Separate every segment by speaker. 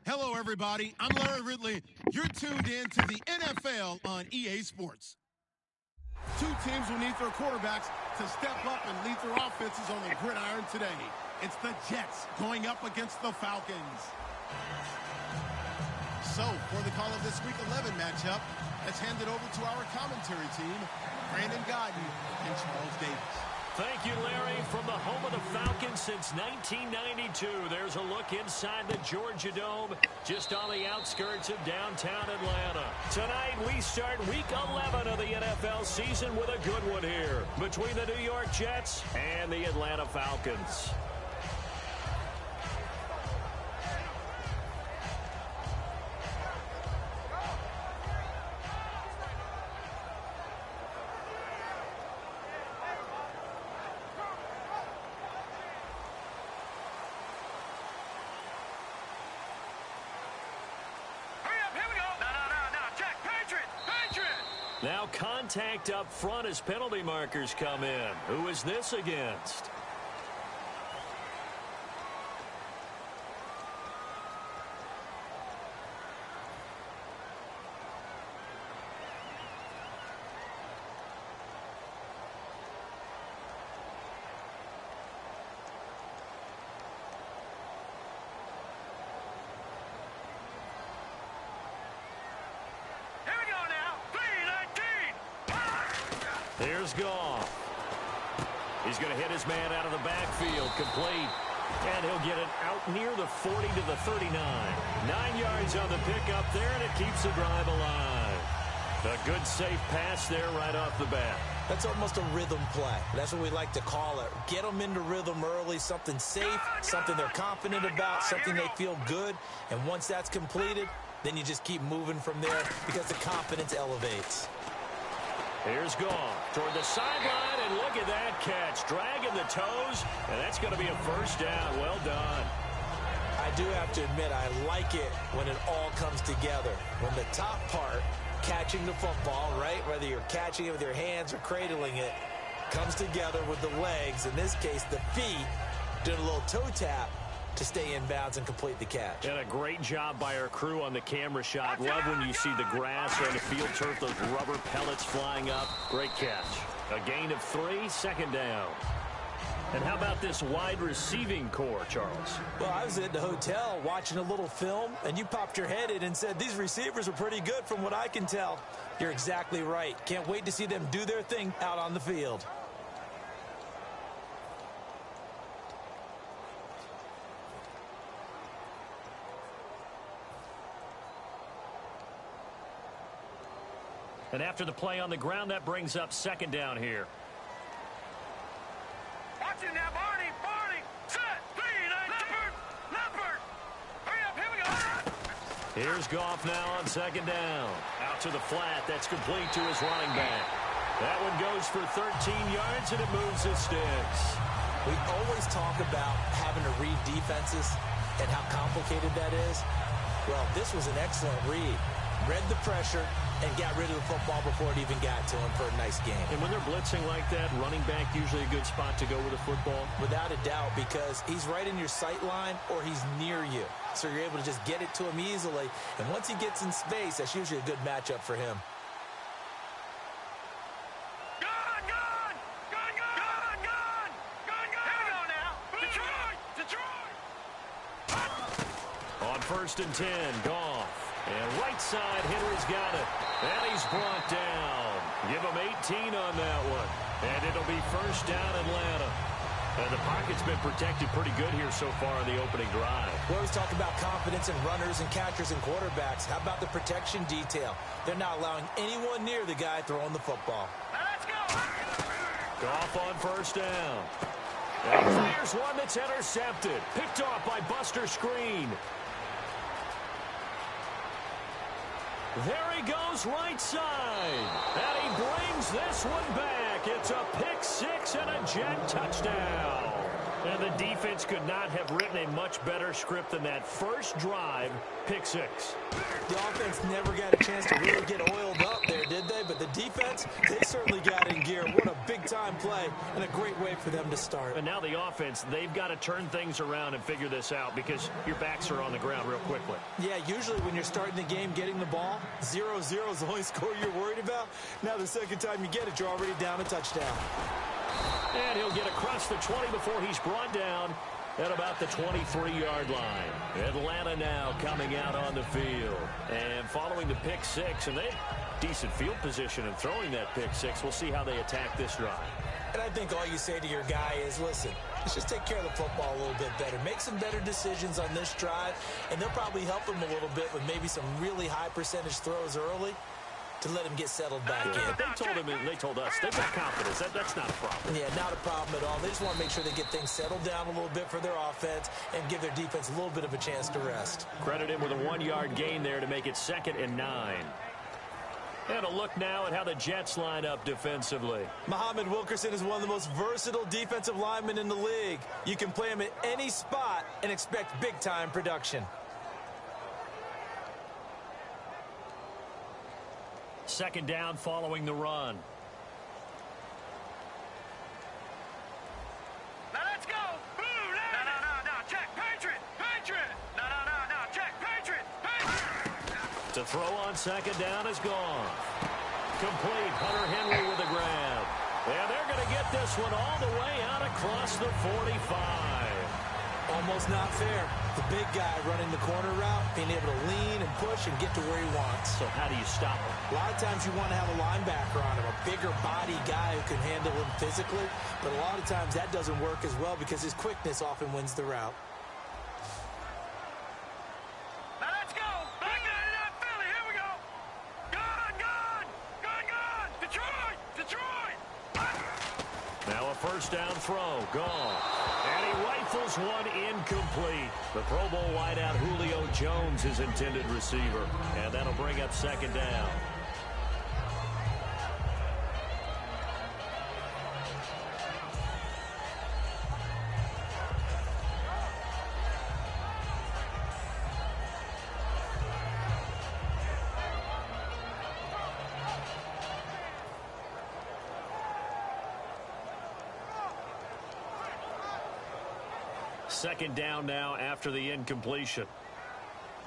Speaker 1: Hello, everybody. I'm Larry Ridley. You're tuned in to the NFL on EA Sports. Two teams will need their quarterbacks to step up and lead their offenses on the gridiron today. It's the Jets going up against the Falcons. So, for the call of this Week 11 matchup, let's hand it over to our commentary team, Brandon Godden and Charles Davis.
Speaker 2: Thank you, Larry. From the home of the Falcons since 1992, there's a look inside the Georgia Dome, just on the outskirts of downtown Atlanta. Tonight, we start Week 11 of the NFL season with a good one here between the New York Jets and the Atlanta Falcons. Now contact up front as penalty markers come in. Who is this against? Here's Goff. He's going to hit his man out of the backfield, complete. And he'll get it out near the 40 to the 39. 9 yards on the pickup there, and it keeps the drive alive. A good, safe pass there right off the bat.
Speaker 3: That's almost a rhythm play. That's what we like to call it. Get them into rhythm early, something safe, something they're confident about, something they feel good. And once that's completed, then you just keep moving from there because the confidence elevates.
Speaker 2: Here's Goff toward the sideline, and look at that catch. Dragging the toes, and that's going to be a first down. Well done.
Speaker 3: I do have to admit, I like it when it all comes together. When the top part, catching the football, right, whether you're catching it with your hands or cradling it, comes together with the legs, in this case the feet, doing a little toe tap to stay in bounds and complete the catch.
Speaker 2: And a great job by our crew on the camera shot. Love when you see the grass or the field turf, those rubber pellets flying up. Great catch. A gain of 3, second down. And how about this wide receiving core, Charles?
Speaker 3: Well, I was at the hotel watching a little film, and you popped your head in and said, these receivers are pretty good from what I can tell. You're exactly right. Can't wait to see them do their thing out on the field.
Speaker 2: And after the play on the ground, that brings up second down here.
Speaker 4: Watching now, Barney, set, Leopard, hurry up, here we go.
Speaker 2: Here's Goff now on second down. Out to the flat, that's complete to his running back. That one goes for 13 yards, and it moves the sticks.
Speaker 3: We always talk about having to read defenses and how complicated that is. Well, this was an excellent read. Read the pressure and got rid of the football before it even got to him for a nice game.
Speaker 2: And when they're blitzing like that, running back usually a good spot to go with the football?
Speaker 3: Without a doubt, because he's right in your sight line or he's near you. So you're able to just get it to him easily. And once he gets in space, that's usually a good matchup for him.
Speaker 2: On 1st and 10, Goff. And right side, Henry's got it. And he's brought down. Give him 18 on that one. And it'll be first down, Atlanta. And the pocket's been protected pretty good here so far in the opening drive.
Speaker 3: We always talk about confidence in runners and catchers and quarterbacks. How about the protection detail? They're not allowing anyone near the guy throwing the football.
Speaker 4: Let's go.
Speaker 2: Goff on first down. And he fires one that's intercepted. Picked off by Buster Screen. There he goes right side. And he brings this one back. It's a pick six and a Jet touchdown. And the defense could not have written a much better script than that first drive, pick six.
Speaker 3: The offense never got a chance to really get oiled up there, did they? But the defense, they certainly got in gear. What a big-time play and a great way for them to start.
Speaker 2: And now the offense, they've got to turn things around and figure this out because your backs are on the ground real quickly.
Speaker 3: Yeah, usually when you're starting the game getting the ball, 0-0 is the only score you're worried about. Now the second time you get it, you're already down a touchdown.
Speaker 2: And he'll get across the 20 before he's brought down at about the 23-yard line. Atlanta now coming out on the field. And following the pick six, and they have decent field position in throwing that pick six. We'll see how they attack this drive.
Speaker 3: And I think all you say to your guy is, listen, let's just take care of the football a little bit better. Make some better decisions on this drive, and they'll probably help him a little bit with maybe some really high percentage throws early to let him get settled back in.
Speaker 2: They told him, and they told us, they've got confidence. That's not a problem.
Speaker 3: Yeah, not a problem at all. They just want to make sure they get things settled down a little bit for their offense and give their defense a little bit of a chance to rest.
Speaker 2: Credit him with a 1-yard gain there to make it 2nd and 9. And a look now at how the Jets line up defensively.
Speaker 3: Muhammad Wilkerson is one of the most versatile defensive linemen in the league. You can play him at any spot and expect big-time production.
Speaker 2: 2nd down following the run.
Speaker 4: Now let's go. Blue, no. Check. Patriot. No. Check. Patriot.
Speaker 2: To throw on 2nd down is gone. Complete. Hunter Henry with the grab. And they're going to get this one all the way out across the 45.
Speaker 3: Almost not fair. The big guy running the corner route, being able to lean and push and get to where he wants.
Speaker 2: So how do you stop him?
Speaker 3: A lot of times you want to have a linebacker on him, a bigger body guy who can handle him physically. But a lot of times that doesn't work as well because his quickness often wins the route.
Speaker 4: Now let's go. Back out of Philly. Here we go. Gone. Detroit.
Speaker 2: Now a 1st down throw. Gone. And he rifles one incomplete. The Pro Bowl wideout Julio Jones is intended receiver. And that'll bring up 2nd down. Second down now after the incompletion.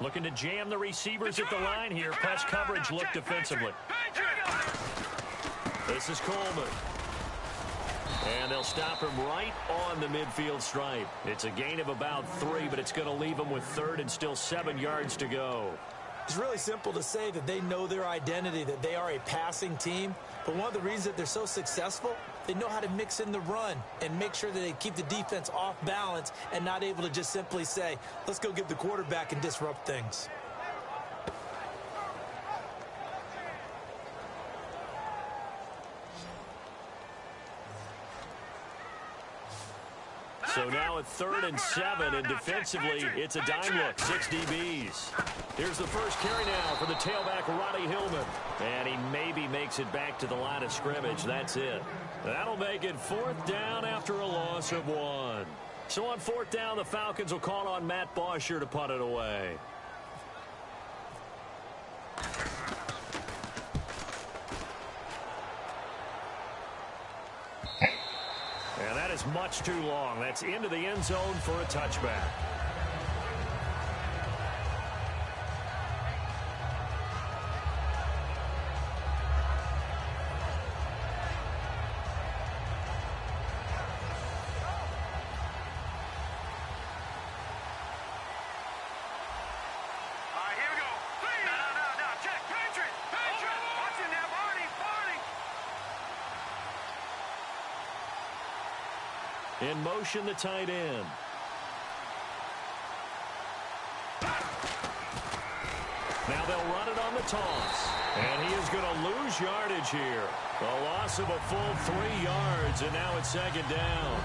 Speaker 2: Looking to jam the receivers at the line here. Press coverage look defensively. This is Coleman. And they'll stop him right on the midfield stripe. It's a gain of about 3, but it's going to leave him with 3rd and still 7 yards to go.
Speaker 3: It's really simple to say that they know their identity, that they are a passing team. But one of the reasons that they're so successful, they know how to mix in the run and make sure that they keep the defense off balance and not able to just simply say, let's go get the quarterback and disrupt things.
Speaker 2: So now at 3rd and 7, and defensively, it's a dime look, 6 DBs. Here's the first carry now for the tailback, Roddy Hillman. And he maybe makes it back to the line of scrimmage. That's it. That'll make it 4th down after a loss of 1. So on 4th down, the Falcons will call on Matt Bosher to punt it away. And that is much too long. That's into the end zone for a touchback. In motion, the tight end. Now they'll run it on the toss. And he is going to lose yardage here. A loss of a full 3 yards, and now it's 2nd down.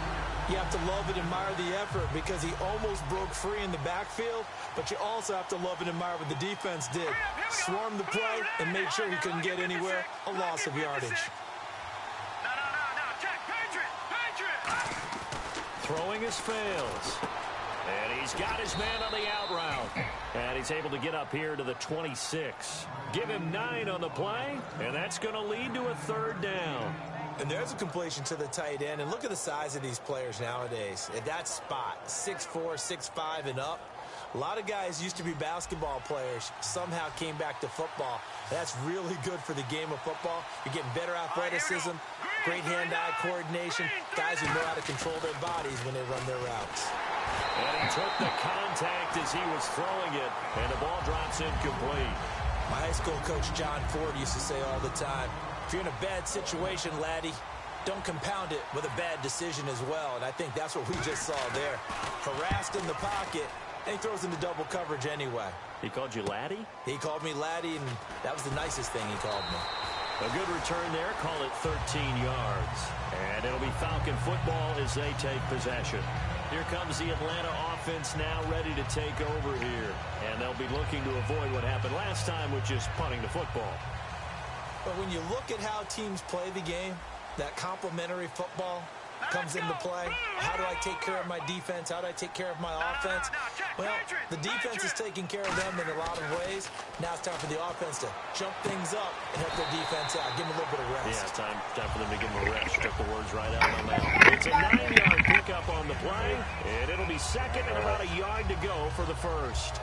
Speaker 3: You have to love and admire the effort because he almost broke free in the backfield, but you also have to love and admire what the defense did. Swarmed the play and made sure he couldn't get anywhere. A loss of yardage.
Speaker 2: Throwing his fails. And he's got his man on the out route. And he's able to get up here to the 26. Give him 9 on the play, and that's going to lead to a 3rd down.
Speaker 3: And there's a completion to the tight end. And look at the size of these players nowadays. At that spot, 6'4", 6'5", and up. A lot of guys used to be basketball players, somehow came back to football. That's really good for the game of football. You're getting better athleticism, great hand-eye coordination, guys who know how to control their bodies when they run their routes.
Speaker 2: And he took the contact as he was throwing it, and the ball drops incomplete.
Speaker 3: My high school coach, John Ford, used to say all the time, if you're in a bad situation, laddie, don't compound it with a bad decision as well. And I think that's what we just saw there. Harassed in the pocket, and he throws into double coverage anyway.
Speaker 2: He called you laddie?
Speaker 3: He called me laddie, and that was the nicest thing he called me.
Speaker 2: A good return there. Call it 13 yards. And it'll be Falcon football as they take possession. Here comes the Atlanta offense now ready to take over here. And they'll be looking to avoid what happened last time, which is punting the football.
Speaker 3: But when you look at how teams play the game, that complementary football comes into play. How do I take care of my defense? How do I take care of my offense? Well, the defense is taking care of them in a lot of ways. Now it's time for the offense to jump things up and help their defense out. Give them a little bit of rest.
Speaker 2: Yeah, time for them to give them a rest. Took the words right out of my mouth. It's a 9-yard pickup on the play, and it'll be 2nd and about a yard to go for the 1st.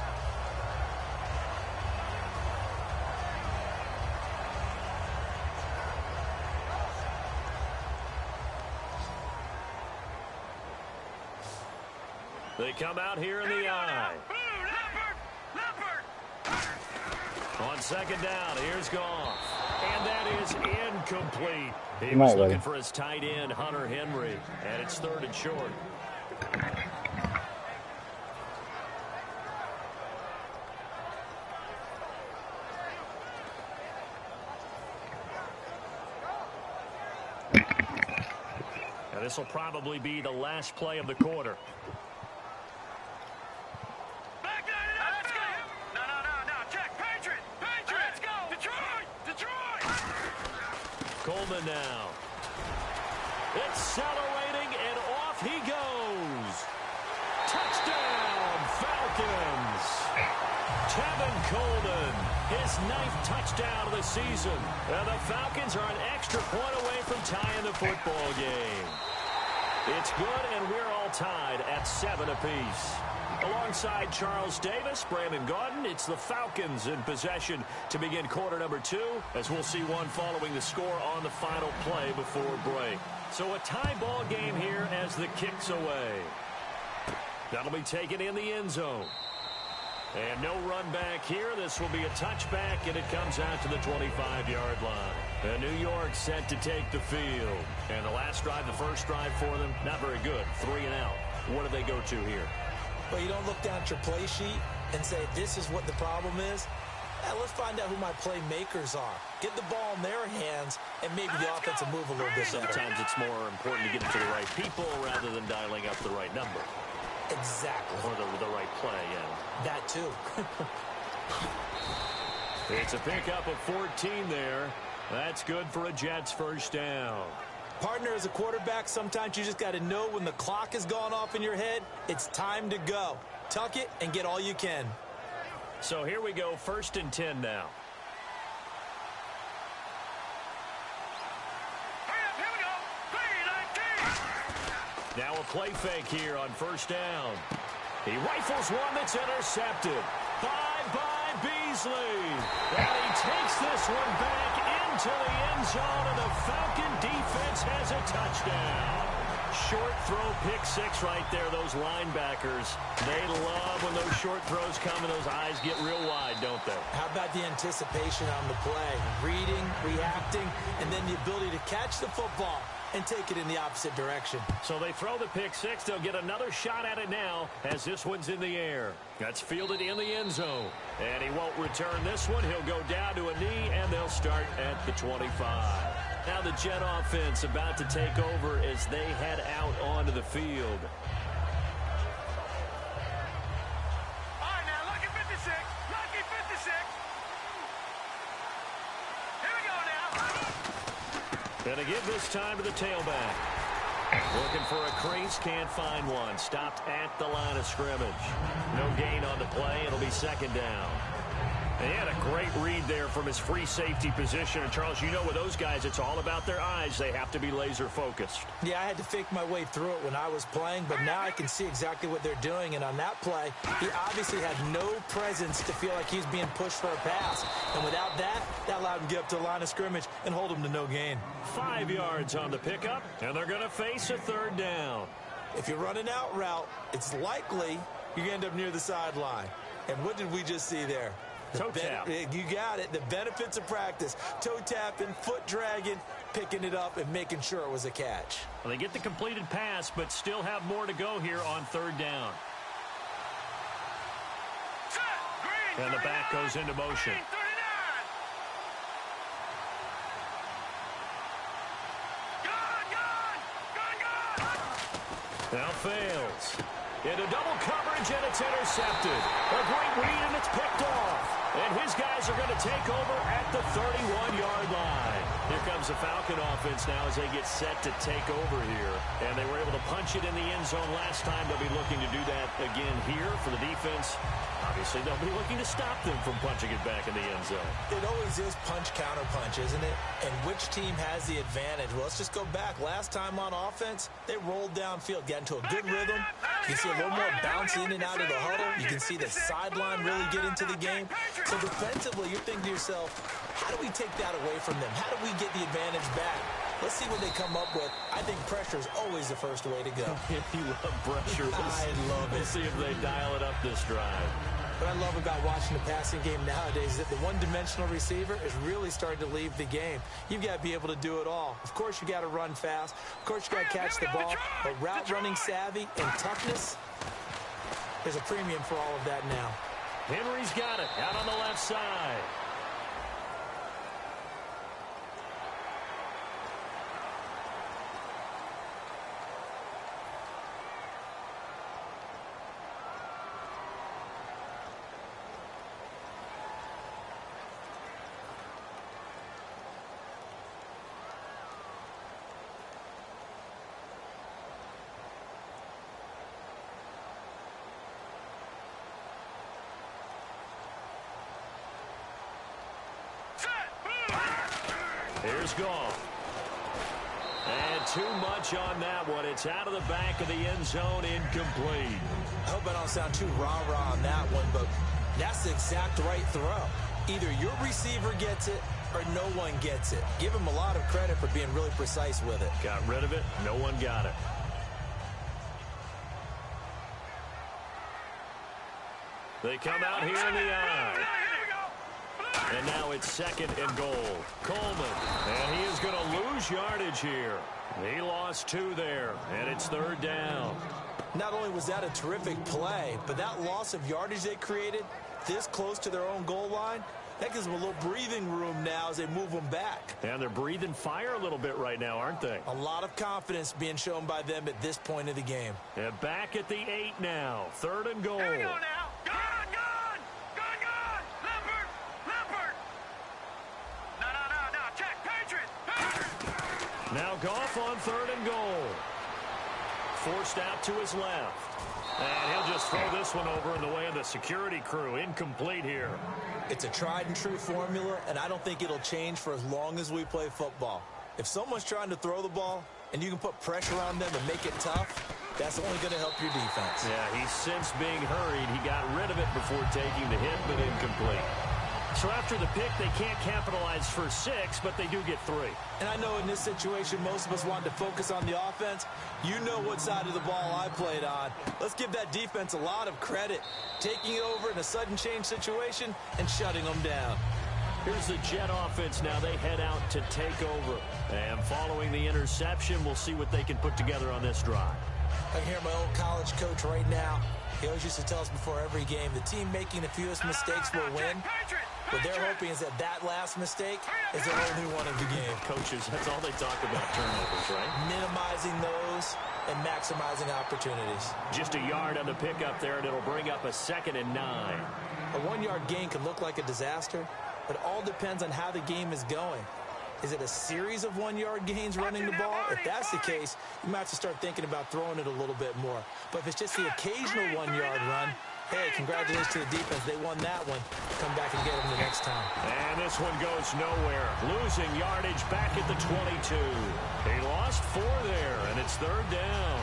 Speaker 2: They come out here in the eye. On 2nd down, here's Goff. And that is incomplete. He was looking for his tight end, Hunter Henry. And it's 3rd and short. Now this will probably be the last play of the quarter. Coleman now. Accelerating, and off he goes. Touchdown, Falcons. Tevin Coleman, his 9th touchdown of the season. And the Falcons are an extra point away from tying the football game. It's good, and we're all tied at 7 apiece. Alongside Charles Davis, Brandon Gaudin, it's the Falcons in possession to begin quarter number 2, as we'll see one following the score on the final play before break. So a tie ball game here as the kick's away. That'll be taken in the end zone. And no run back here. This will be a touchback, and it comes out to the 25-yard line. And New York set to take the field. And the last drive, the first drive for them, not very good. 3 and out. What do they go to here?
Speaker 3: Well, you don't look down at your play sheet and say, this is what the problem is. Let's find out who my playmakers are. Get the ball in their hands, and maybe the offense will move a little bit better.
Speaker 2: Sometimes it's more important to get it to the right people rather than dialing up the right number.
Speaker 3: Exactly.
Speaker 2: Or the right play, yeah.
Speaker 3: That too.
Speaker 2: It's a pickup of 14 there. That's good for a Jets first down.
Speaker 3: Partner, as a quarterback, sometimes you just got to know when the clock has gone off in your head, it's time to go. Tuck it and get all you can.
Speaker 2: So here we go, 1st and 10 now.
Speaker 4: Here we go. 3-19.
Speaker 2: Now a play fake here on 1st down. He rifles one that's intercepted. By Beasley. And he takes this one back into the end zone, and the Falcon defense has a touchdown. Short throw, pick 6 right there. Those linebackers, they love when those short throws come and those eyes get real wide, don't they?
Speaker 3: How about the anticipation on the play? Reading, reacting, and then the ability to catch the football and take it in the opposite direction.
Speaker 2: So they throw the pick 6. They'll get another shot at it now as this one's in the air. That's fielded in the end zone. And he won't return this one. He'll go down to a knee, and they'll start at the 25. Now the Jet offense about to take over as they head out onto the field.
Speaker 4: All right, now, lucky 56. Lucky 56. Here we go now.
Speaker 2: Going to give this time to the tailback. Looking for a crease, can't find one. Stopped at the line of scrimmage. No gain on the play. It'll be second down. And he had a great read there from his free safety position. And, Charles, you know with those guys, it's all about their eyes. They have to be laser-focused.
Speaker 3: Yeah, I had to fake my way through it when I was playing, but now I can see exactly what they're doing. And on that play, he obviously had no presence to feel like he's being pushed for a pass. And without that, that allowed him to get up to the line of scrimmage and hold him to no gain.
Speaker 2: 5 yards on the pickup, and they're going to face a third down.
Speaker 3: If you're running out route, it's likely you're going to end up near the sideline. And what did we just see there?
Speaker 2: Toe tap.
Speaker 3: You got it. The benefits of practice. Toe tapping, foot dragging, picking it up, and making sure it was a catch.
Speaker 2: Well, they get the completed pass, but still have more to go here on third down. And the back goes into motion. Now fails. Into double coverage, and it's intercepted. A great read, and it's picked off. And his guys are going to take over at the 31-yard line. Here comes the Falcon offense now as they get set to take over here. And they were able to punch it in the end zone last time. They'll be looking to do that again here for the defense. Obviously, they'll be looking to stop them from punching it back in the end zone.
Speaker 3: It always is punch-counter-punch, isn't it? And which team has the advantage? Well, let's just go back. Last time on offense, they rolled downfield, got into a good rhythm. You can see a little more bounce in and out of the huddle. You can see the sideline really get into the game. So defensively, you're thinking to yourself, how do we take that away from them? How do we get the advantage back? Let's see what they come up with. I think pressure is always the first way to go.
Speaker 2: You love pressure.
Speaker 3: I love it.
Speaker 2: We'll see if they dial it up this drive.
Speaker 3: What I love about watching the passing game nowadays is that the one-dimensional receiver is really starting to leave the game. You've got to be able to do it all. Of course, you got to run fast. Of course, you got to catch the ball. But route running savvy and toughness, there's a premium for all of that now.
Speaker 2: Henry's got it out on the left side. Here's Goff. And too much on that one. It's out of the back of the end zone, incomplete.
Speaker 3: I hope I don't sound too rah-rah on that one, but that's the exact right throw. Either your receiver gets it or no one gets it. Give him a lot of credit for being really precise with it.
Speaker 2: Got rid of it. No one got it. They come out here in the eye. And now it's second and goal. Coleman, and he is going to lose yardage here. He lost 2 there, and it's third down.
Speaker 3: Not only was that a terrific play, but that loss of yardage they created this close to their own goal line, that gives them a little breathing room now as they move them back.
Speaker 2: And they're breathing fire a little bit right now, aren't they?
Speaker 3: A lot of confidence being shown by them at this point of the game.
Speaker 2: And back at the 8 now. Third and goal.
Speaker 4: Here we go now. Gone. Check. Patriot.
Speaker 2: Now Goff on third and goal. Forced out to his left. And he'll just throw this one over in the way of the security crew. Incomplete here.
Speaker 3: It's a tried and true formula, and I don't think it'll change for as long as we play football. If someone's trying to throw the ball and you can put pressure on them and make it tough, that's only going to help your defense.
Speaker 2: Yeah, he's since being hurried. He got rid of it before taking the hit, but incomplete. So after the pick, they can't capitalize for 6, but they do get 3.
Speaker 3: And I know in this situation, most of us wanted to focus on the offense. You know what side of the ball I played on. Let's give that defense a lot of credit. Taking it over in a sudden change situation and shutting them down.
Speaker 2: Here's the Jet offense now. They head out to take over. And following the interception, we'll see what they can put together on this drive.
Speaker 3: I can hear my old college coach right now. He always used to tell us before every game, the team making the fewest mistakes will win. What they're hoping is that last mistake is their only one of the game.
Speaker 2: Coaches, that's all they talk about, turnovers, right?
Speaker 3: Minimizing those and maximizing opportunities.
Speaker 2: Just a yard on the pickup there, and it'll bring up a 2nd and 9.
Speaker 3: A 1-yard gain can look like a disaster, but it all depends on how the game is going. Is it a series of one-yard gains running the ball? If that's the case, you might have to start thinking about throwing it a little bit more. But if it's just the occasional one-yard run, hey, congratulations to the defense. They won that one. Come back and get them the next time.
Speaker 2: And this one goes nowhere. Losing yardage back at the 22. They lost 4 there, and it's 3rd down.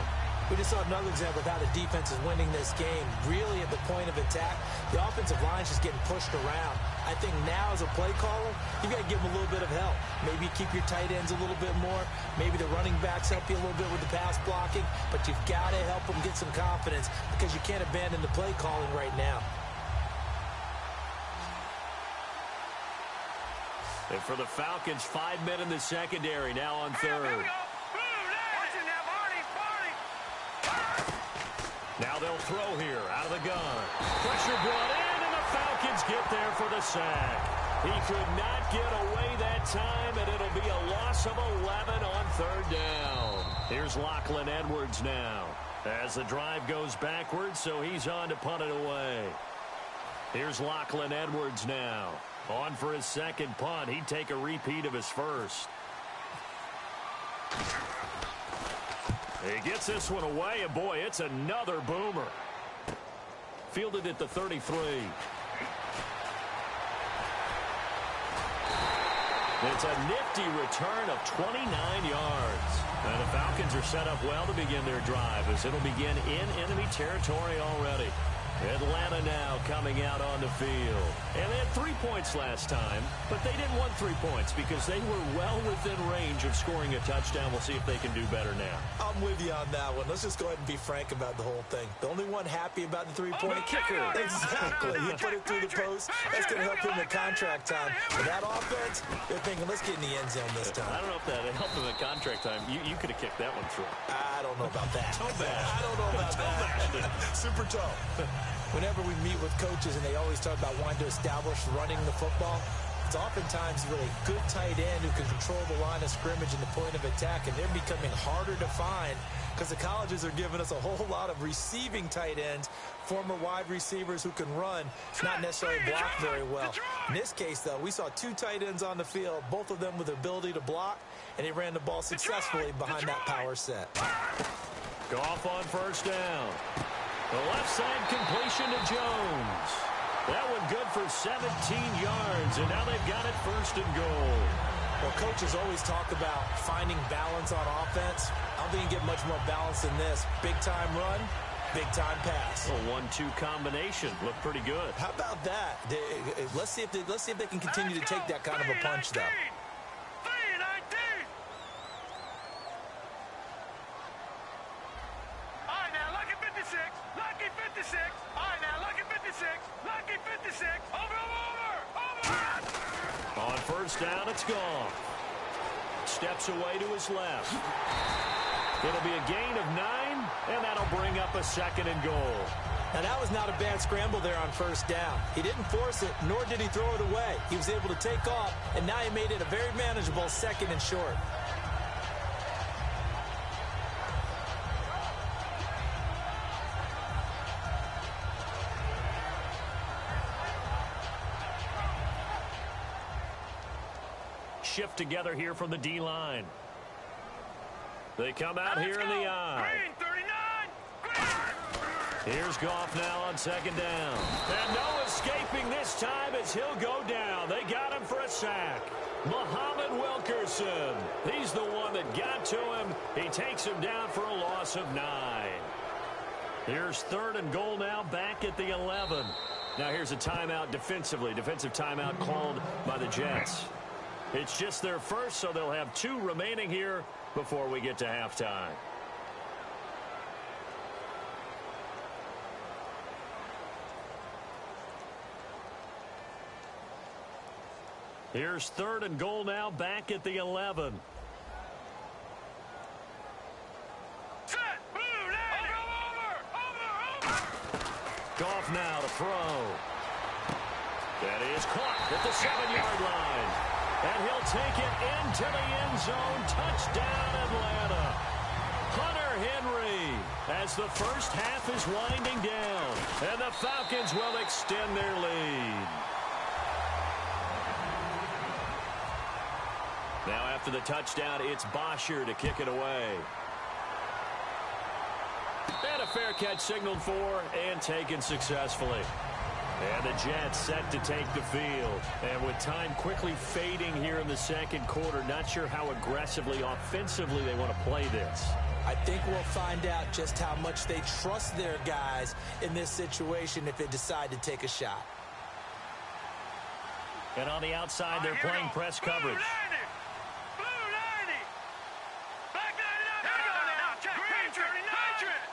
Speaker 3: We just saw another example of how the defense is winning this game. Really at the point of attack, the offensive line's just getting pushed around. I think now as a play caller, you've got to give them a little bit of help. Maybe keep your tight ends a little bit more. Maybe the running backs help you a little bit with the pass blocking. But you've got to help them get some confidence because you can't abandon the play calling right now.
Speaker 2: And for the Falcons, 5 men in the secondary now on 3rd. Now they'll throw here out of the gun. Pressure brought in, and the Falcons get there for the sack. He could not get away that time, and it'll be a loss of 11 on 3rd down. Here's Lachlan Edwards now as the drive goes backwards, so he's on to punt it away. Here's Lachlan Edwards now on for his 2nd punt. He'd take a repeat of his 1st. He gets this one away, and boy, it's another boomer. Fielded at the 33. It's a nifty return of 29 yards. And the Falcons are set up well to begin their drive as it'll begin in enemy territory already. Atlanta now coming out on the field. And they had 3 points last time, but they didn't want 3 points because they were well within range of scoring a touchdown. We'll see if they can do better now.
Speaker 3: I'm with you on that one. Let's just go ahead and be frank about the whole thing. The only one happy about the three-point
Speaker 2: kicker.
Speaker 3: Exactly. You put it through the post. That's going to help him in contract time. But that offense, they're thinking, let's get in the end zone this time.
Speaker 2: I don't know if that helped him in contract time. You could have kicked that one through.
Speaker 3: I don't know about that.
Speaker 2: Toe bash.
Speaker 3: I don't know about that. Super toe. Whenever we meet with coaches and they always talk about wanting to establish running the football, it's oftentimes with a good tight end who can control the line of scrimmage and the point of attack, and they're becoming harder to find because the colleges are giving us a whole lot of receiving tight ends, former wide receivers who can run, not necessarily block very well. In this case, though, we saw 2 tight ends on the field, both of them with the ability to block, and they ran the ball successfully behind that power set.
Speaker 2: Goff on 1st down. The left side completion to Jones. That one good for 17 yards, and now they've got it 1st and goal.
Speaker 3: Well, coaches always talk about finding balance on offense. I don't think you can get much more balance than this. Big-time run, big-time pass.
Speaker 2: A 1-2 combination. Looked pretty good.
Speaker 3: How about that? Let's see if they can continue to take that kind of a punch, though.
Speaker 2: On 1st down, it's gone. Steps away to his left. It'll be a gain of 9, and that'll bring up a 2nd and goal.
Speaker 3: Now, that was not a bad scramble there on 1st down. He didn't force it, nor did he throw it away. He was able to take off, and now he made it a very manageable 2nd and short.
Speaker 2: Shift together here from the D-line. They come out here in the eye. Here's Goff now on 2nd down. And no escaping this time as he'll go down. They got him for a sack. Muhammad Wilkerson. He's the one that got to him. He takes him down for a loss of 9. Here's 3rd and goal now back at the 11. Now here's a timeout defensively. Defensive timeout called by the Jets. It's just their 1st, so they'll have 2 remaining here before we get to halftime. Here's 3rd and goal now back at the 11.
Speaker 4: Set, move, over.
Speaker 2: Goff now to throw. That is caught at the 7-yard line. And he'll take it into the end zone. Touchdown, Atlanta. Hunter Henry as the 1st half is winding down. And the Falcons will extend their lead. Now after the touchdown, it's Bosher to kick it away. And a fair catch signaled for and taken successfully. And the Jets set to take the field. And with time quickly fading here in the second quarter, not sure how aggressively, offensively they want to play this.
Speaker 3: I think we'll find out just how much they trust their guys in this situation if they decide to take a shot.
Speaker 2: And on the outside, they're playing press coverage.
Speaker 4: Blue 90. Black 99. Now, check. Green 39.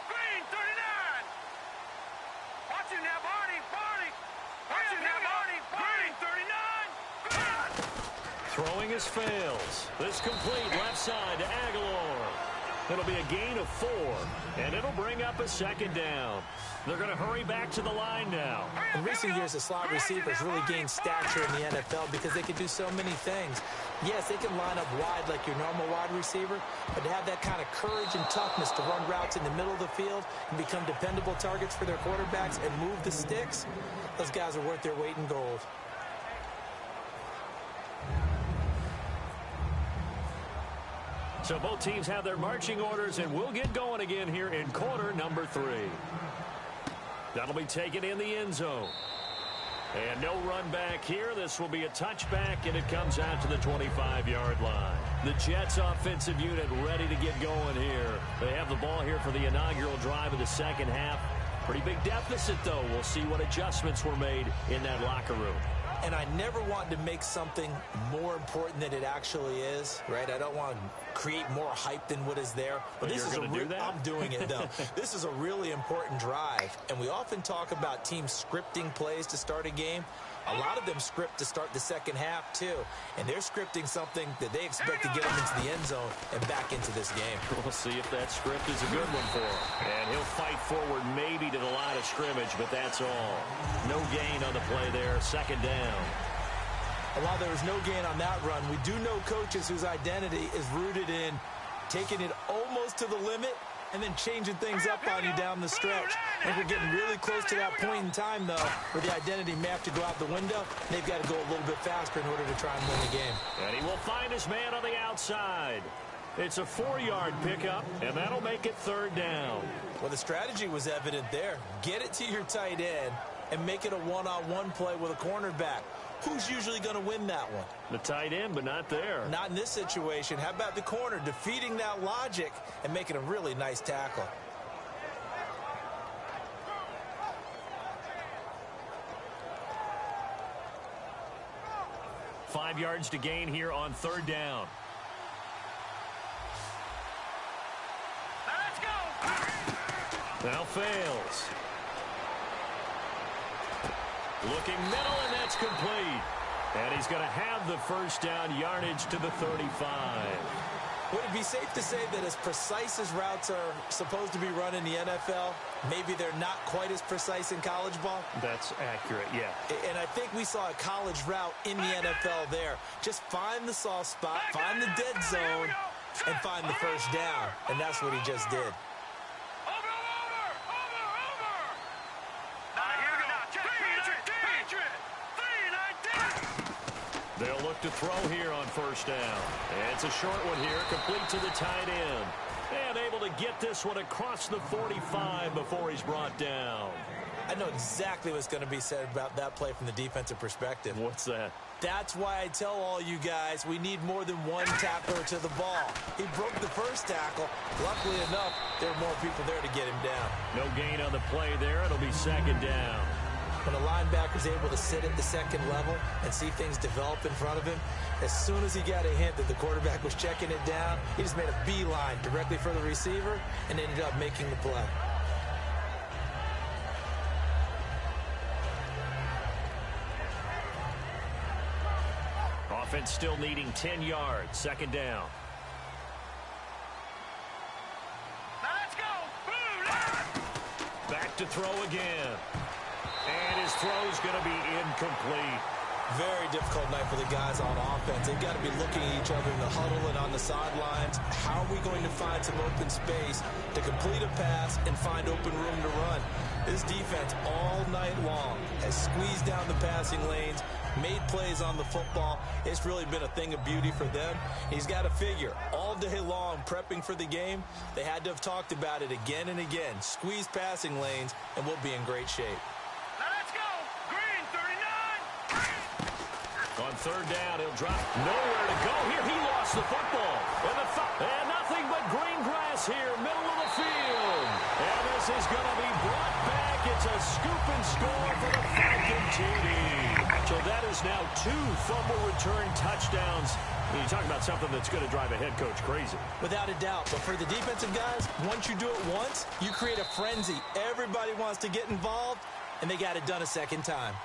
Speaker 4: Green 39. Watch it now, Barney. Watch it now, Barney. Green 39.
Speaker 2: Throwing his fails. This complete left side to Aguilar. It'll be a gain of 4, and it'll bring up a second down. They're going to hurry back to the line now.
Speaker 3: In recent years, the slot receivers really gained stature in the NFL because they can do so many things. Yes, they can line up wide like your normal wide receiver, but to have that kind of courage and toughness to run routes in the middle of the field and become dependable targets for their quarterbacks and move the sticks, those guys are worth their weight in gold.
Speaker 2: So both teams have their marching orders, and we'll get going again here in quarter number 3. That'll be taken in the end zone. And no run back here. This will be a touchback, and it comes out to the 25-yard line. The Jets offensive unit ready to get going here. They have the ball here for the inaugural drive of the second half. Pretty big deficit, though. We'll see what adjustments were made in that locker room.
Speaker 3: And I never want to make something more important than it actually is, right? I don't want to create more hype than what is there. But this is I'm doing it, though. This is a really important drive. And we often talk about teams scripting plays to start a game. A lot of them script to start the second half, too. And they're scripting something that they expect to get them into the end zone and back into this game.
Speaker 2: We'll see if that script is a good one for him. And he'll fight forward maybe to the line of scrimmage, but that's all. No gain on the play there. Second down.
Speaker 3: And while there was no gain on that run, we do know coaches whose identity is rooted in taking it almost to the limit and then changing things up on you down the stretch. I think we're getting really close to that point in time, though, where the identity may have to go out the window. They've got to go a little bit faster in order to try and win the game.
Speaker 2: And he will find his man on the outside. It's a 4-yard pickup, and that'll make it third down.
Speaker 3: Well, the strategy was evident there. Get it to your tight end and make it a one-on-one play with a cornerback. Who's usually going to win that one?
Speaker 2: The tight end, but not there.
Speaker 3: Not in this situation. How about the corner defeating that logic and making a really nice tackle?
Speaker 2: Five yards to gain here on third down.
Speaker 4: Let's go.
Speaker 2: Now fails. Looking middle, and that's complete. And he's going to have the first down, yardage to the 35.
Speaker 3: Would it be safe to say that as precise as routes are supposed to be run in the NFL, maybe they're not quite as precise in college ball?
Speaker 2: That's accurate, yeah.
Speaker 3: And I think we saw a college route in the NFL there. Just find the soft spot, find the dead zone, and find the first down. And that's what he just did.
Speaker 2: They'll look to throw here on first down. And it's a short one here, complete to the tight end. And able to get this one across the 45 before he's brought down.
Speaker 3: I know exactly what's going to be said about that play from the defensive perspective.
Speaker 2: What's that?
Speaker 3: That's why I tell all you guys we need more than one tackler to the ball. He broke the first tackle. Luckily enough, there were more people there to get him down.
Speaker 2: No gain on the play there. It'll be second down.
Speaker 3: When a linebacker's able to sit at the second level and see things develop in front of him, as soon as he got a hint that the quarterback was checking it down, he just made a beeline directly for the receiver and ended up making the play.
Speaker 2: Offense still needing 10 yards. Second down.
Speaker 4: Let's go.
Speaker 2: Back to throw again. And his throw's going to be incomplete.
Speaker 3: Very difficult night for the guys on offense. They've got to be looking at each other in the huddle and on the sidelines. How are we going to find some open space to complete a pass and find open room to run? This defense all night long has squeezed down the passing lanes, made plays on the football. It's really been a thing of beauty for them. He's got to figure, all day long prepping for the game, they had to have talked about it again and again. Squeeze passing lanes, and we'll be in great shape.
Speaker 4: Now let's go. Green, 39.
Speaker 2: On third down, he'll drop. Nowhere to go here. He lost the football. And nothing but green grass here, middle of the field. And this is going to be brought back. It's a scoop and score for the Falcon TD. So that is now 2 fumble return touchdowns. You talk about something that's going to drive a head coach crazy.
Speaker 3: Without a doubt. But for the defensive guys, once you do it once, you create a frenzy. Everybody wants to get involved, and they got it done a second time.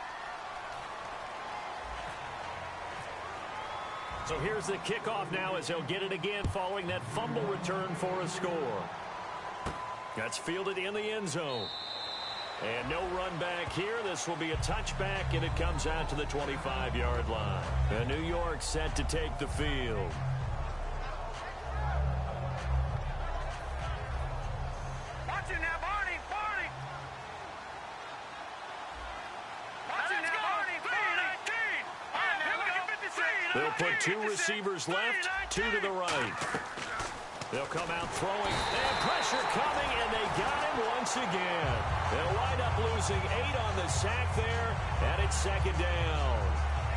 Speaker 2: So here's the kickoff now as he'll get it again following that fumble return for a score. That's fielded in the end zone. And no run back here. This will be a touchback, and it comes out to the 25-yard line. And New York set to take the field.
Speaker 4: Watch it now, Barney. Barney. Watch it now, Barney. 3-19.
Speaker 2: They'll put 2 receivers left, 2 to the right. They'll come out throwing, and pressure coming, and they got him once again. They'll wind up losing 8 on the sack there, and it's second down.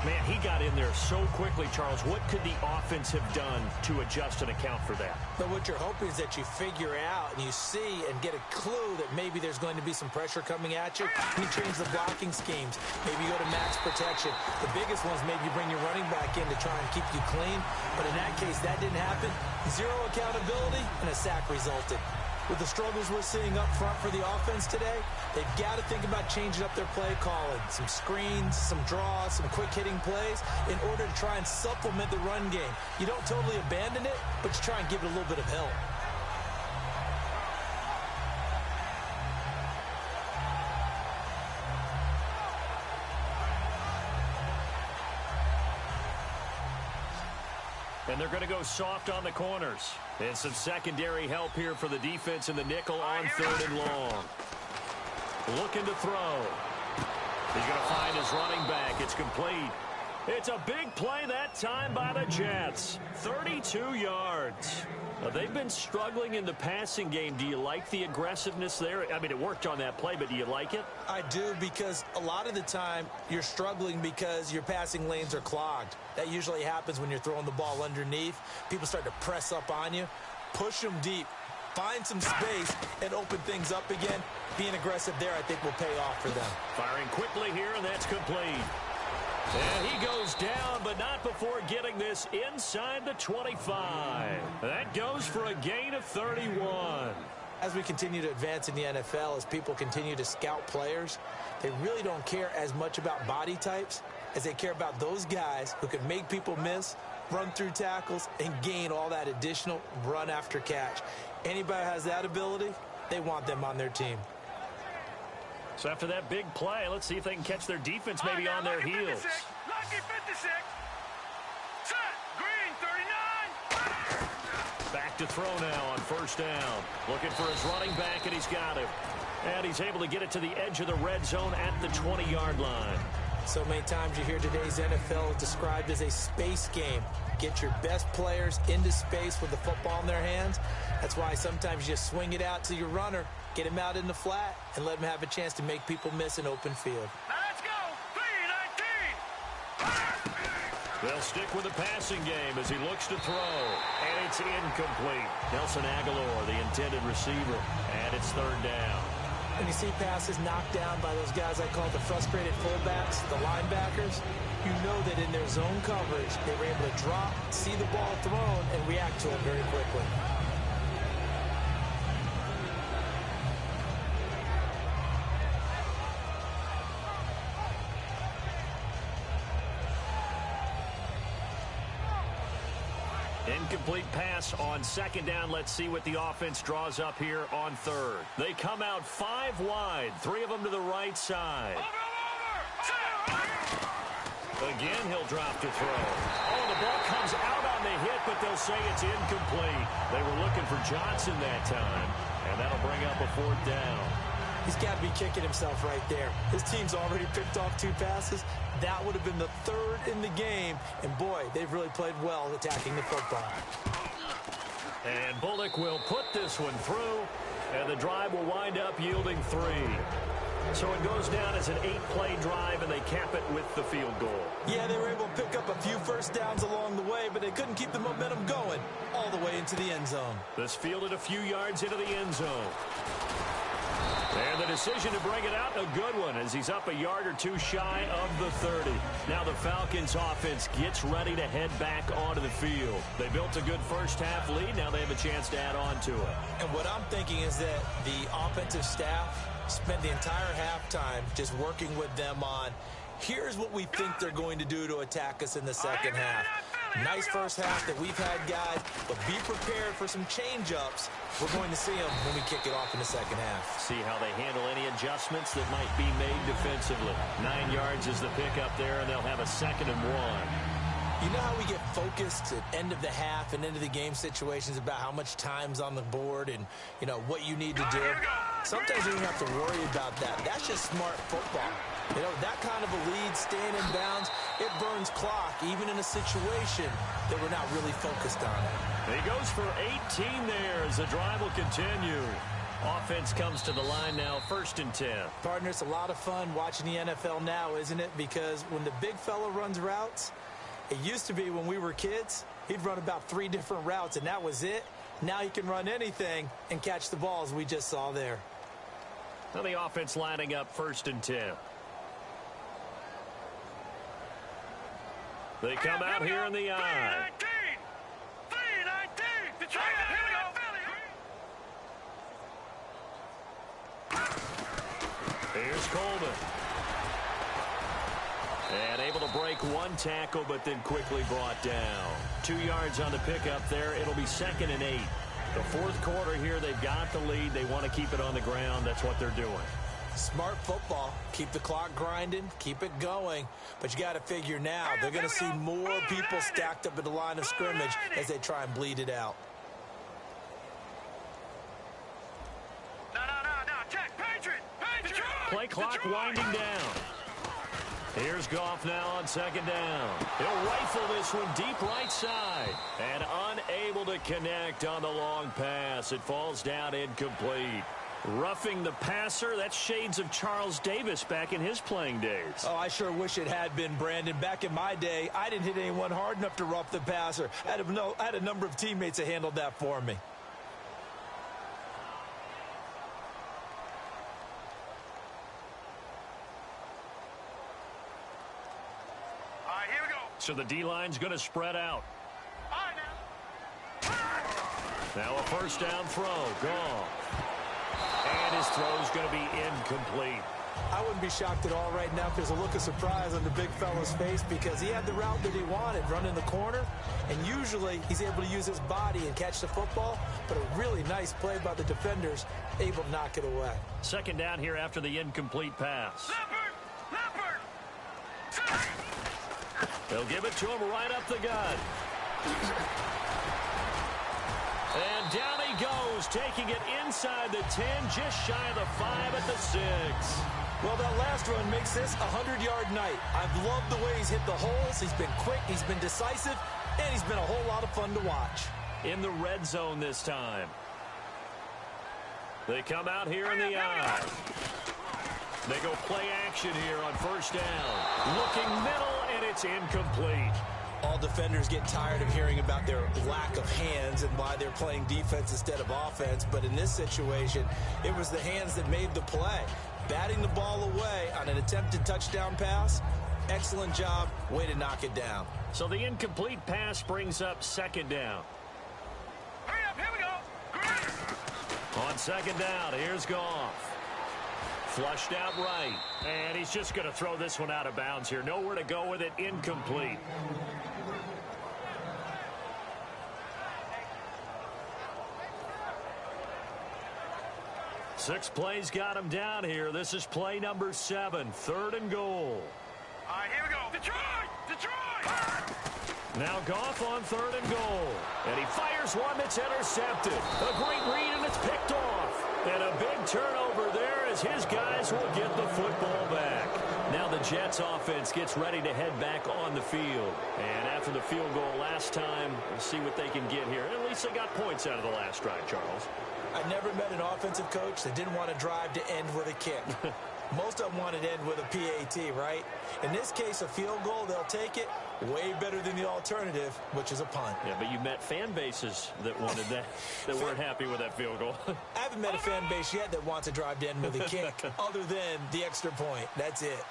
Speaker 2: Man, he got in there so quickly, Charles. What could the offense have done to adjust and account for that?
Speaker 3: But what you're hoping is that you figure out and you see and get a clue that maybe there's going to be some pressure coming at you. And you change the blocking schemes. Maybe you go to max protection. The biggest ones, maybe you bring your running back in to try and keep you clean. But in that case, that didn't happen. 0 accountability, and a sack resulted. With the struggles we're seeing up front for the offense today, they've got to think about changing up their play calling. Some screens, some draws, some quick-hitting plays in order to try and supplement the run game. You don't totally abandon it, but you try and give it a little bit of help.
Speaker 2: And they're going to go soft on the corners. And some secondary help here for the defense in the nickel on 3rd and long. Looking to throw. He's going to find his running back. It's complete. It's a big play that time by the Jets. 32 yards. Now, they've been struggling in the passing game. Do you like the aggressiveness there? I mean, it worked on that play, but do you like it?
Speaker 3: I do, because a lot of the time you're struggling because your passing lanes are clogged. That usually happens when you're throwing the ball underneath. People start to press up on you. Push them deep. Find some space and open things up again. Being aggressive there, I think, will pay off for them.
Speaker 2: Firing quickly here, and that's complete. And he goes down, but not before getting this inside the 25. That goes for a gain of 31.
Speaker 3: As we continue to advance in the NFL, as people continue to scout players, they really don't care as much about body types as they care about those guys who can make people miss, run through tackles, and gain all that additional run after catch. Anybody who has that ability, they want them on their team.
Speaker 2: So after that big play, let's see if they can catch their defense maybe on their heels.
Speaker 4: Lucky 56. Set. Green, 39.
Speaker 2: Back to throw now on 1st down. Looking for his running back, and he's got him. And he's able to get it to the edge of the red zone at the 20-yard line.
Speaker 3: So many times you hear today's NFL described as a space game. Get your best players into space with the football in their hands. That's why sometimes you just swing it out to your runner, get him out in the flat, and let him have a chance to make people miss an open field.
Speaker 4: Now let's go. 3-19.
Speaker 2: They'll stick with the passing game as he looks to throw. And it's incomplete. Nelson Aguilar, the intended receiver. And it's 3rd down.
Speaker 3: When you see passes knocked down by those guys I call the frustrated fullbacks, the linebackers, you know that in their zone coverage, they were able to drop, see the ball thrown, and react to it very quickly.
Speaker 2: Incomplete pass on 2nd down. Let's see what the offense draws up here on 3rd. They come out 5 wide, 3 of them to the right side. Again, he'll drop to throw. Oh, the ball comes out on the hit, but they'll say it's incomplete. They were looking for Johnson that time, and that'll bring up a 4th down.
Speaker 3: He's got to be kicking himself right there. His team's already picked off 2 passes. That would have been the 3rd in the game. And, boy, they've really played well attacking the football.
Speaker 2: And Bullock will put this one through, and the drive will wind up yielding 3. So it goes down as an 8-play drive, and they cap it with the field goal.
Speaker 3: Yeah, they were able to pick up a few first downs along the way, but they couldn't keep the momentum going all the way into the end zone.
Speaker 2: This fielded a few yards into the end zone. And the decision to bring it out, a good one, as he's up a yard or 2 shy of the 30. Now the Falcons offense gets ready to head back onto the field. They built a good first-half lead. Now they have a chance to add on to it.
Speaker 3: And what I'm thinking is that the offensive staff spent the entire halftime just working with them on, here's what we think they're going to do to attack us in the second half. Nice first half that we've had, guys, but be prepared for some change-ups. We're going to see them when we kick it off in the second half.
Speaker 2: See how they handle any adjustments that might be made defensively. 9 yards is the pickup there, and they'll have a 2nd and 1.
Speaker 3: You know how we get focused at end of the half and into the game situations about how much time's on the board and, you know, what you need to do? Sometimes you don't have to worry about that. That's just smart football. You know, that kind of a lead, staying in bounds, it burns clock, even in a situation that we're not really focused on it.
Speaker 2: He goes for 18 there as the drive will continue. Offense comes to the line now, 1st and 10.
Speaker 3: Partner, it's a lot of fun watching the NFL now, isn't it? Because when the big fella runs routes, it used to be when we were kids, he'd run about 3 different routes, and that was it. Now he can run anything and catch the balls we just saw there.
Speaker 2: Now the offense lining up 1st and 10. They come out here in the eye.
Speaker 4: 3-19. Detroit, here we go.
Speaker 2: Here's Coleman. And able to break 1 tackle, but then quickly brought down. 2 yards on the pickup there. It'll be 2nd and 8. The 4th quarter here, they've got the lead. They want to keep it on the ground. That's what they're doing.
Speaker 3: Smart football. Keep the clock grinding. Keep it going. But you got to figure now, they're going to see more people stacked up at the line of scrimmage as they try and bleed it out.
Speaker 4: No. Check. Patriot.
Speaker 2: Play clock winding down. Here's Goff now on 2nd down. He'll rifle this one deep right side. And unable to connect on the long pass. It falls down incomplete. Roughing the passer, that's shades of Charles Davis back in his playing days.
Speaker 3: Oh, I sure wish it had been, Brandon. Back in my day, I didn't hit anyone hard enough to rough the passer. I had a number of teammates that handled that for me.
Speaker 4: All right, here we go.
Speaker 2: So the D-line's going to spread out.
Speaker 4: All right, now.
Speaker 2: Now a 1st down throw. Gone. And his throw's going to be incomplete.
Speaker 3: I wouldn't be shocked at all right now if there's a look of surprise on the big fella's face because he had the route that he wanted, running the corner, and usually he's able to use his body and catch the football, but a really nice play by the defenders, able to knock it away.
Speaker 2: 2nd down here after the incomplete pass.
Speaker 4: Leopard.
Speaker 2: They'll give it to him right up the gut. And down he goes, taking it inside the 10, just shy of the 5 at the 6.
Speaker 3: Well, that last run makes this a 100-yard night. I've loved the way he's hit the holes. He's been quick, he's been decisive, and he's been a whole lot of fun to watch.
Speaker 2: In the red zone this time. They come out here in the eye. They go play action here on 1st down. Looking middle, and it's incomplete.
Speaker 3: All defenders get tired of hearing about their lack of hands and why they're playing defense instead of offense. But in this situation, it was the hands that made the play. Batting the ball away on an attempted touchdown pass. Excellent job. Way to knock it down.
Speaker 2: So the incomplete pass brings up 2nd down.
Speaker 4: Hurry up, here we go.
Speaker 2: On 2nd down, here's Goff. Flushed out right. And he's just going to throw this one out of bounds here. Nowhere to go with it. Incomplete. Six plays got him down here. This is play number 7. 3rd and goal.
Speaker 4: All right, here we go. Detroit!
Speaker 2: Now Goff on 3rd and goal. And he fires one that's intercepted. A great read, and it's picked off. And a big turnover there as his guys will get the football back. Now the Jets offense gets ready to head back on the field. And after the field goal last time, we'll see what they can get here. At least they got points out of the last drive, Charles.
Speaker 3: I never met an offensive coach that didn't want to drive to end with a kick. Most of them wanted to end with a PAT, right? In this case, a field goal, they'll take it. Way better than the alternative, which is a punt.
Speaker 2: Yeah, but you met fan bases that wanted that, that weren't happy with that field goal.
Speaker 3: I haven't met a fan base yet that wants to drive to end with a kick other than the extra point. That's it.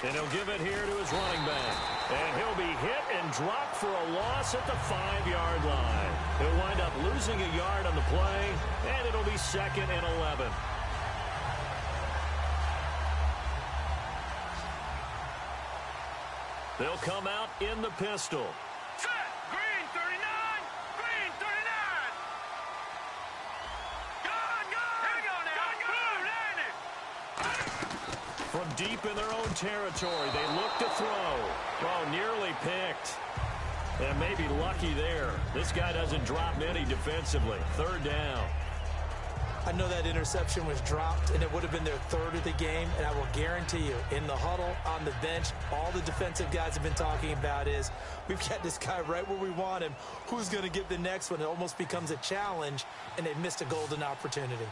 Speaker 2: And he'll give it here to his running back. And he'll be hit and dropped for a loss at the 5-yard line. He'll wind up losing a yard on the play, and it'll be 2nd and 11. They'll come out in the pistol.
Speaker 4: Set. Green 39. Green 39. Gone. Here we go now. Blue 90.
Speaker 2: From deep in their own territory, they look to throw. Oh, nearly picked. And maybe lucky there. This guy doesn't drop many defensively. 3rd down.
Speaker 3: I know that interception was dropped, and it would have been their 3rd of the game, and I will guarantee you, in the huddle, on the bench, all the defensive guys have been talking about is, we've got this guy right where we want him. Who's going to get the next one? It almost becomes a challenge, and they missed a golden opportunity.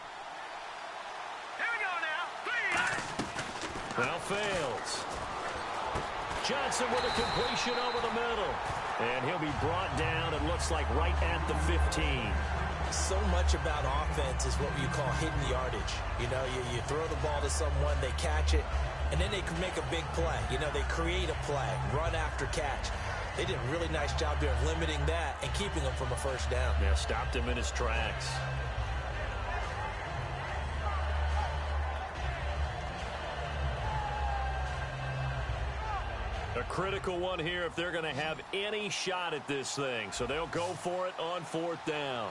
Speaker 4: Here we go now. Please.
Speaker 2: Well, fails. Johnson with a completion over the middle. And he'll be brought down, it looks like, right at the 15.
Speaker 3: So much about offense is what you call hidden yardage. You know, you throw the ball to someone, they catch it, and then they can make a big play. You know, they create a play, run after catch. They did a really nice job there of limiting that and keeping him from a 1st down.
Speaker 2: Yeah, stopped him in his tracks. A critical one here if they're going to have any shot at this thing. So they'll go for it on 4th down.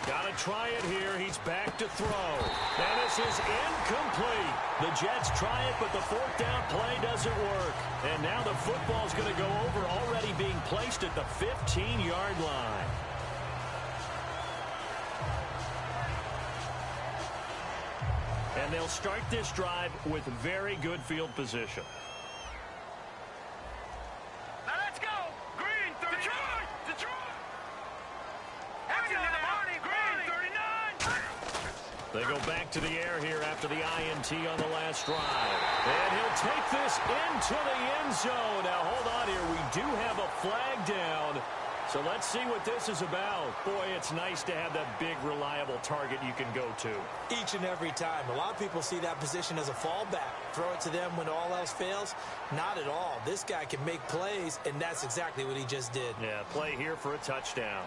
Speaker 2: Got to try it here. He's back to throw. And this is incomplete. The Jets try it, but the 4th down play doesn't work. And now the football's going to go over, already being placed at the 15-yard line. And they'll start this drive with very good field position.
Speaker 4: Now let's go. Green 39. Detroit. Green 39.
Speaker 2: They go back to the air here after the INT on the last drive. And he'll take this into the end zone. Now, hold on here. We do have a flag down. So let's see what this is about. Boy, it's nice to have that big, reliable target you can go to.
Speaker 3: Each and every time. A lot of people see that position as a fallback. Throw it to them when all else fails. Not at all. This guy can make plays, and that's exactly what he just did.
Speaker 2: Yeah, play here for a touchdown.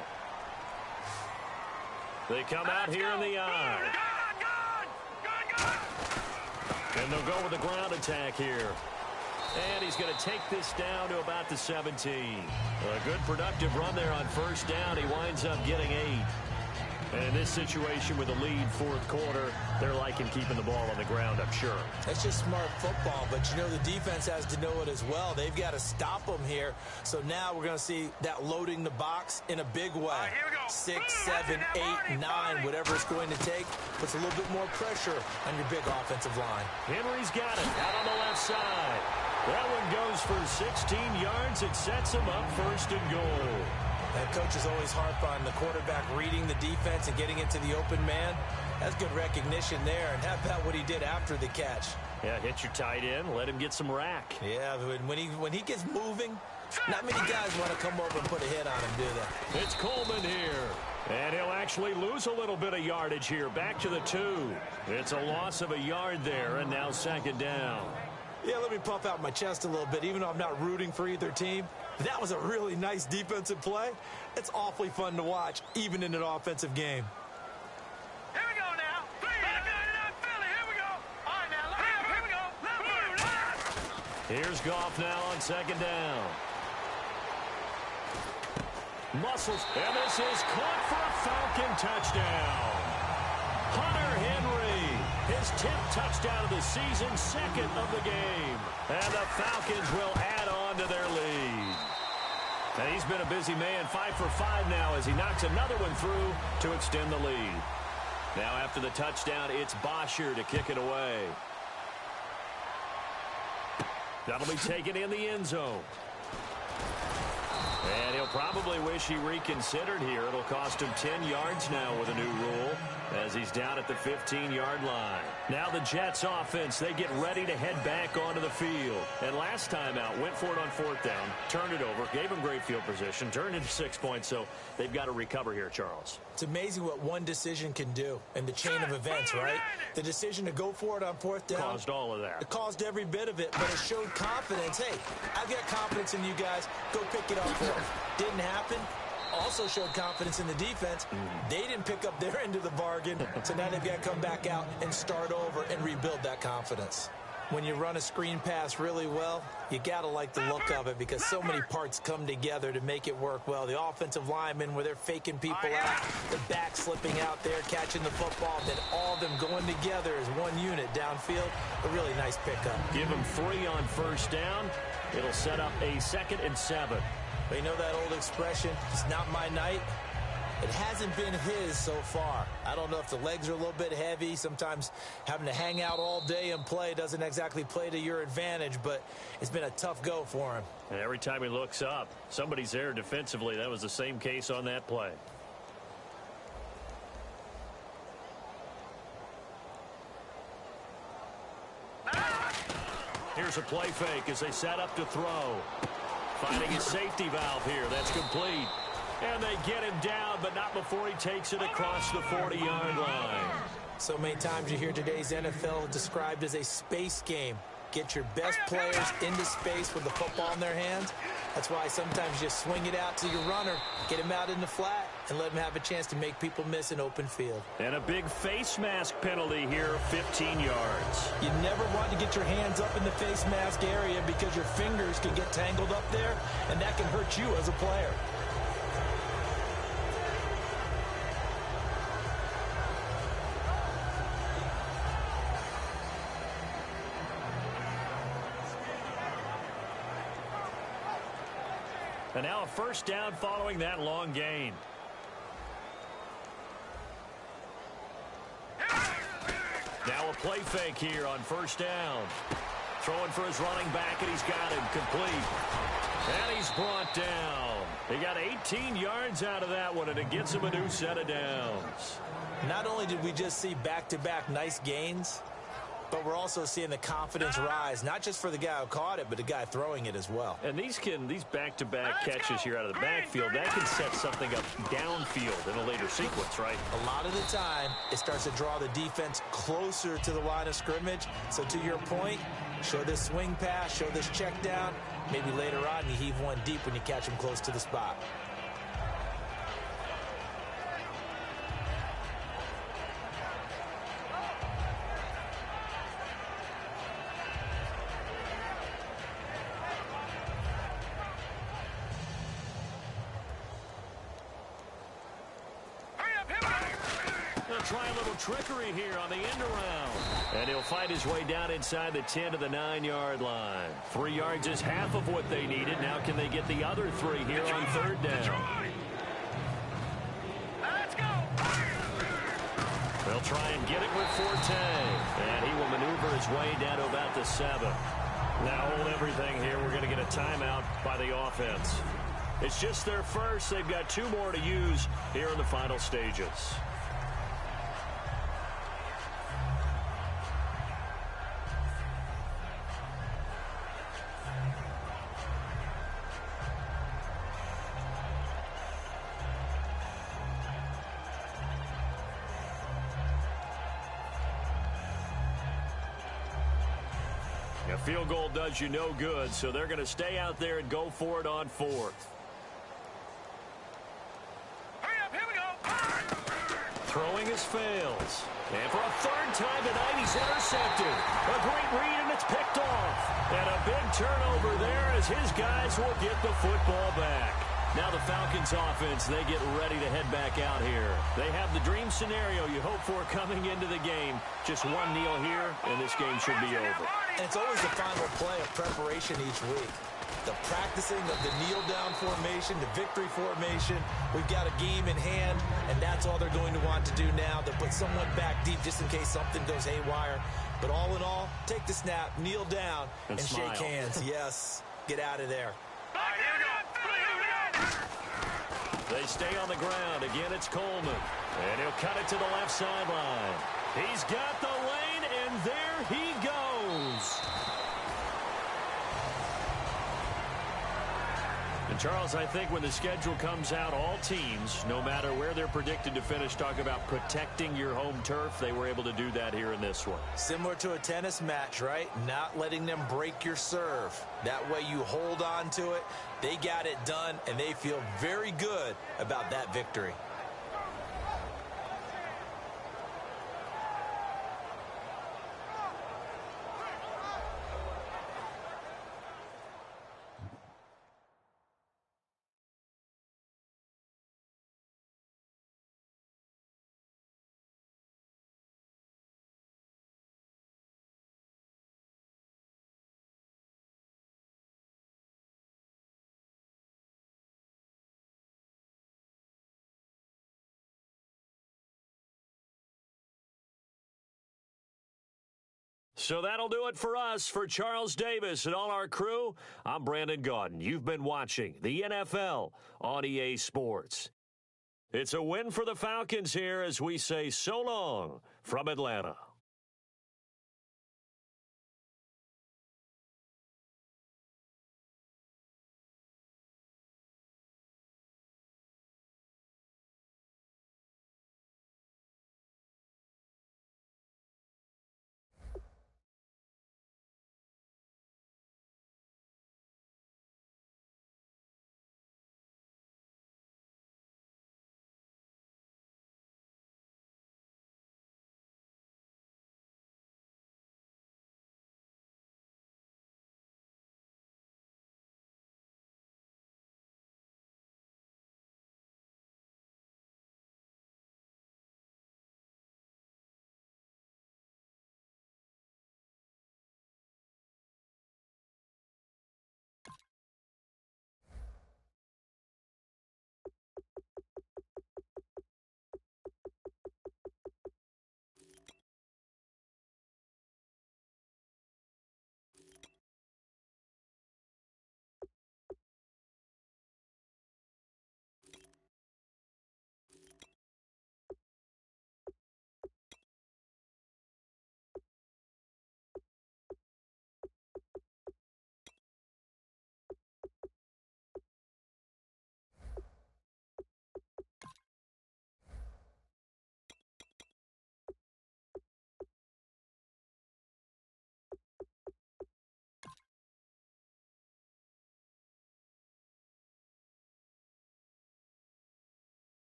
Speaker 2: They come out here in the eye. And they'll go with the ground attack here. And he's going to take this down to about the 17. A good productive run there on 1st down. He winds up getting 8. And in this situation with a lead 4th quarter, they're liking keeping the ball on the ground, I'm sure.
Speaker 3: That's just smart football, but you know the defense has to know it as well. They've got to stop them here. So now we're going to see that loading the box in a big way.
Speaker 4: Here we go.
Speaker 3: 6, 7, 8, 9, whatever it's going to take, puts a little bit more pressure on your big offensive line.
Speaker 2: Henry's got it out on the left side. That one goes for 16 yards. It sets him up 1st and goal.
Speaker 3: That coach is always harp on the quarterback reading the defense and getting into the open man. That's good recognition there. And how about what he did after the catch?
Speaker 2: Yeah, hit your tight end. Let him get some rack.
Speaker 3: Yeah, when he gets moving, not many guys want to come over and put a hit on him, do they?
Speaker 2: It's Coleman here. And he'll actually lose a little bit of yardage here. Back to the 2. It's a loss of a yard there, and now 2nd down.
Speaker 3: Yeah, let me puff out my chest a little bit, even though I'm not rooting for either team. That was a really nice defensive play. It's awfully fun to watch, even in an offensive game.
Speaker 4: Here we go now. Back in Philly. Here we go. All right, now. Here we go.
Speaker 2: Here's Goff now on 2nd down. Muscles. And this is caught for a Falcon touchdown. Hunter Henry. His 10th touchdown of the season, 2nd of the game. And the Falcons will add on to their lead. And he's been a busy man, 5 for 5 now as he knocks another one through to extend the lead. Now after the touchdown, it's Bosher to kick it away. That'll be taken in the end zone. And he'll probably wish he reconsidered here. It'll cost him 10 yards now with a new rule as he's down at the 15-yard line. Now the Jets offense, they get ready to head back onto the field. And last time out, went for it on 4th down, turned it over, gave him great field position, turned into 6 points, so they've got to recover here, Charles.
Speaker 3: It's amazing what one decision can do in the chain of events, right? The decision to go for it on 4th down.
Speaker 2: Caused all of that.
Speaker 3: It caused every bit of it, but it showed confidence. Hey, I've got confidence in you guys. Go pick it up for us. Didn't happen. Also showed confidence in the defense. They didn't pick up their end of the bargain, so now they've got to come back out and start over and rebuild that confidence. When you run a screen pass really well, you got to like the look of it because so many parts come together to make it work well. The offensive linemen, where they're faking people out, the back slipping out there, catching the football, then all of them going together as one unit downfield. A really nice pickup.
Speaker 2: Give them 3 on 1st down. It'll set up a 2nd and 7.
Speaker 3: But you know that old expression, it's not my night? It hasn't been his so far. I don't know if the legs are a little bit heavy. Sometimes having to hang out all day and play doesn't exactly play to your advantage, but it's been a tough go for him.
Speaker 2: And every time he looks up, somebody's there defensively. That was the same case on that play. Here's a play fake as they set up to throw. Finding his safety valve here. That's complete. And they get him down, but not before he takes it across the 40-yard line.
Speaker 3: So many times you hear today's NFL described as a space game. Get your best players into space with the football in their hands. That's why sometimes you swing it out to your runner, get him out in the flat, and let him have a chance to make people miss an open field.
Speaker 2: And a big face mask penalty here, 15 yards.
Speaker 3: You never want to get your hands up in the face mask area because your fingers can get tangled up there, and that can hurt you as a player.
Speaker 2: And now a 1st down following that long gain. Now a play fake here on 1st down. Throwing for his running back, and he's got him complete. And he's brought down. He got 18 yards out of that one, and it gets him a new set of downs.
Speaker 3: Not only did we just see back-to-back nice gains, but we're also seeing the confidence rise, not just for the guy who caught it, but the guy throwing it as well.
Speaker 2: And these back-to-back catches here out of the backfield, that can set something up downfield in a later sequence, right?
Speaker 3: A lot of the time, it starts to draw the defense closer to the line of scrimmage. So to your point, show this swing pass, show this check down. Maybe later on you heave one deep when you catch him close to the spot.
Speaker 2: Try a little trickery here on the end around. And he'll fight his way down inside the 10 to the 9-yard line. 3 yards is half of what they needed. Now can they get the other 3 here on 3rd down?
Speaker 4: Let's go.
Speaker 2: They'll try and get it with Forte. And he will maneuver his way down to about the 7. Now hold everything here. We're going to get a timeout by the offense. It's just their first. They've got 2 more to use here in the final stages. A field goal does you no good, so they're going to stay out there and go for it on 4th.
Speaker 4: Hurry up, here we go.
Speaker 2: Throwing his fails. And for a 3rd time tonight, he's intercepted. A great read, and it's picked off. And a big turnover there as his guys will get the football back. Now the Falcons offense, they get ready to head back out here. They have the dream scenario you hope for coming into the game. Just one kneel here, and this game should be over.
Speaker 3: And it's always the final play of preparation each week. The practicing of the kneel-down formation, the victory formation. We've got a game in hand, and that's all they're going to want to do now. They'll put someone back deep just in case something goes haywire. But all in all, take the snap, kneel down, and shake hands. Yes, get out of there.
Speaker 2: They stay on the ground. Again, it's Coleman. And he'll cut it to the left sideline. He's got the lane, and there he goes. And, Charles, I think when the schedule comes out, all teams, no matter where they're predicted to finish, talk about protecting your home turf. They were able to do that here in this one.
Speaker 3: Similar to a tennis match, right? Not letting them break your serve. That way you hold on to it. They got it done, and they feel very good about that victory.
Speaker 2: So that'll do it for us. For Charles Davis and all our crew, I'm Brandon Gaudin. You've been watching the NFL on EA Sports. It's a win for the Falcons here as we say so long from Atlanta.